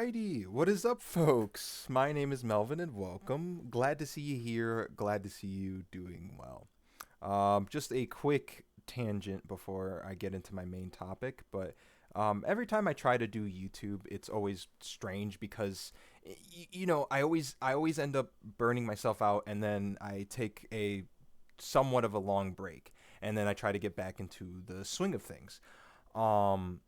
Alrighty, what is up, folks? My name is Melvin, and welcome. Glad to see you here. Glad to see you doing well. Just a quick tangent before I get into my main topic, but every time I try to do YouTube, it's always strange because I always end up burning myself out, and then I take a somewhat of a long break, and then I try to get back into the swing of things. Um,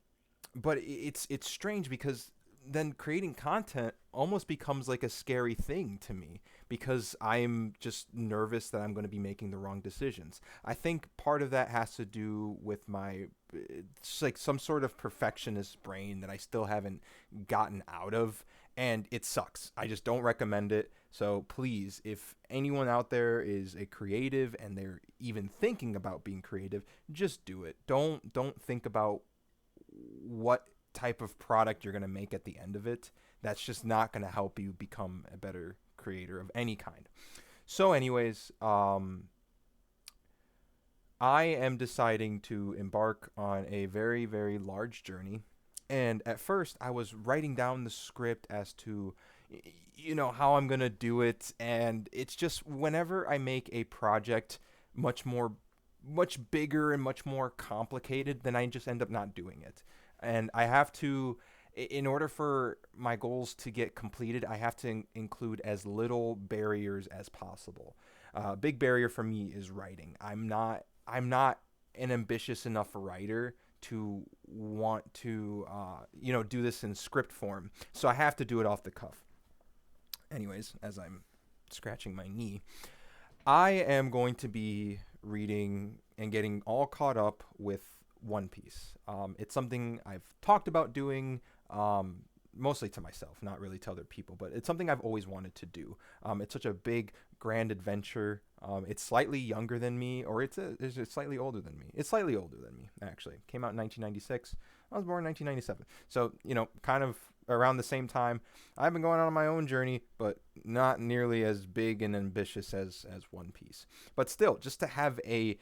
but it's strange because then creating content almost becomes like a scary thing to me because I'm just nervous that I'm going to be making the wrong decisions. I think part of that has to do with my it's like some sort of perfectionist brain that I still haven't gotten out of, and it sucks. I just don't recommend it. So please, if anyone out there is a creative and they're even thinking about being creative, just do it. Don't think about what type of product you're going to make at the end of it. That's just not going to help you become a better creator of any kind. So, anyways, I am deciding to embark on a very, very large journey. And at first, I was writing down the script as to, how I'm going to do it. And it's just whenever I make a project much more, much bigger and much more complicated, then I just end up not doing it. And I have to, in order for my goals to get completed, I have to include as little barriers as possible. Big barrier for me is writing. I'm not an ambitious enough writer to want to do this in script form. So I have to do it off the cuff. Anyways, as I'm scratching my knee, I am going to be reading and getting all caught up with One Piece. It's something I've talked about doing, mostly to myself, not really to other people, but it's something I've always wanted to do. It's such a big, grand adventure. It's slightly younger than me, or it's slightly older than me. It's slightly older than me, actually. Came out in 1996. I was born in 1997. So, kind of around the same time. I've been going on my own journey, but not nearly as big and ambitious as One Piece. But still, just to have a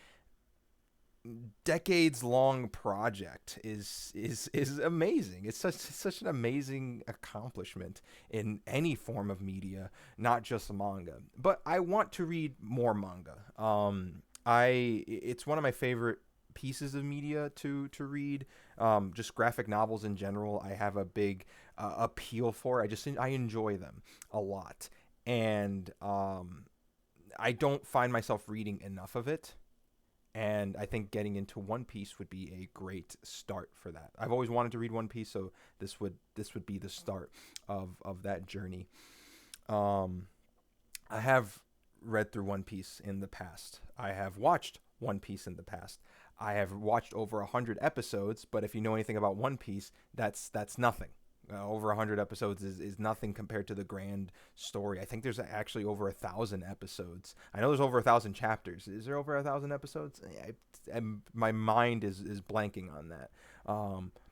decades long project is amazing. It's such an amazing accomplishment in any form of media, not just manga. But I want to read more manga. I it's one of my favorite pieces of media to read. Just graphic novels in general, I have a big appeal for. I enjoy them a lot, and I don't find myself reading enough of it, and I think getting into One Piece would be a great start for that. I've always wanted to read One Piece, so this would be the start of that journey. Um, I have read through One Piece in the past. I have watched One Piece in the past. I have watched over 100 episodes, but if you know anything about One Piece, that's nothing. Over 100 episodes is nothing compared to the grand story. I think there's actually over 1,000 episodes. I know there's over 1,000 chapters. Is there over 1,000 episodes? My mind is blanking on that.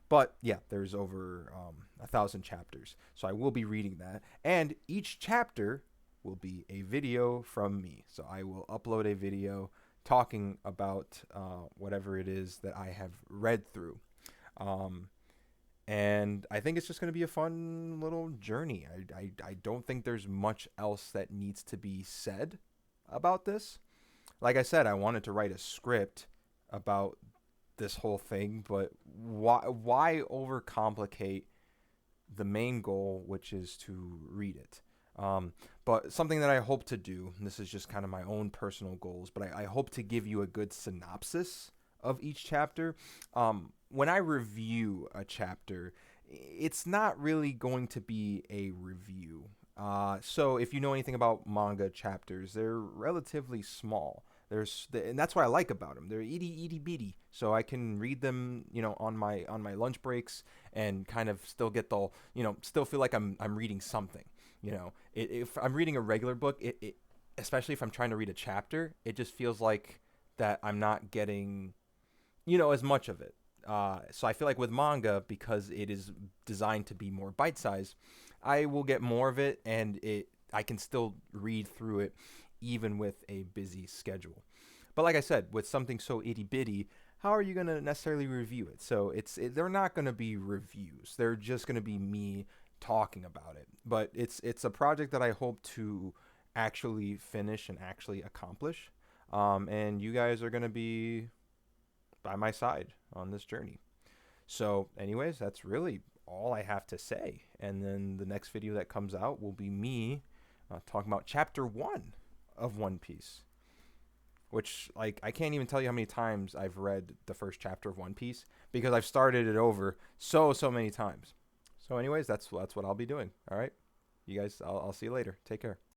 But yeah, there's over 1,000 chapters. So I will be reading that, and each chapter will be a video from me. So I will upload a video talking about whatever it is that I have read through. Um, and I think it's just going to be a fun little journey. I don't think there's much else that needs to be said about this. Like I said, I wanted to write a script about this whole thing, but why overcomplicate the main goal, which is to read it? But something that I hope to do, and this is just kind of my own personal goals, but I hope to give you a good synopsis of each chapter. When I review a chapter, it's not really going to be a review. So if you know anything about manga chapters, they're relatively small. And that's what I like about them. They're itty bitty, so I can read them, on my lunch breaks and kind of still get still feel like I'm reading something. If I'm reading a regular book, especially if I'm trying to read a chapter, it just feels like that I'm not getting as much of it. So I feel like with manga, because it is designed to be more bite sized, I will get more of it, and I can still read through it even with a busy schedule. But like I said, with something so itty bitty, how are you going to necessarily review it? So they're not going to be reviews. They're just going to be me talking about it. But it's a project that I hope to actually finish and actually accomplish. And you guys are gonna be by my side on this journey. So, anyways, that's really all I have to say. And then the next video that comes out will be me talking about chapter 1 of One Piece, which, like, I can't even tell you how many times I've read the first chapter of One Piece because I've started it over so many times. So anyways, that's what I'll be doing. All right. You guys, I'll see you later. Take care.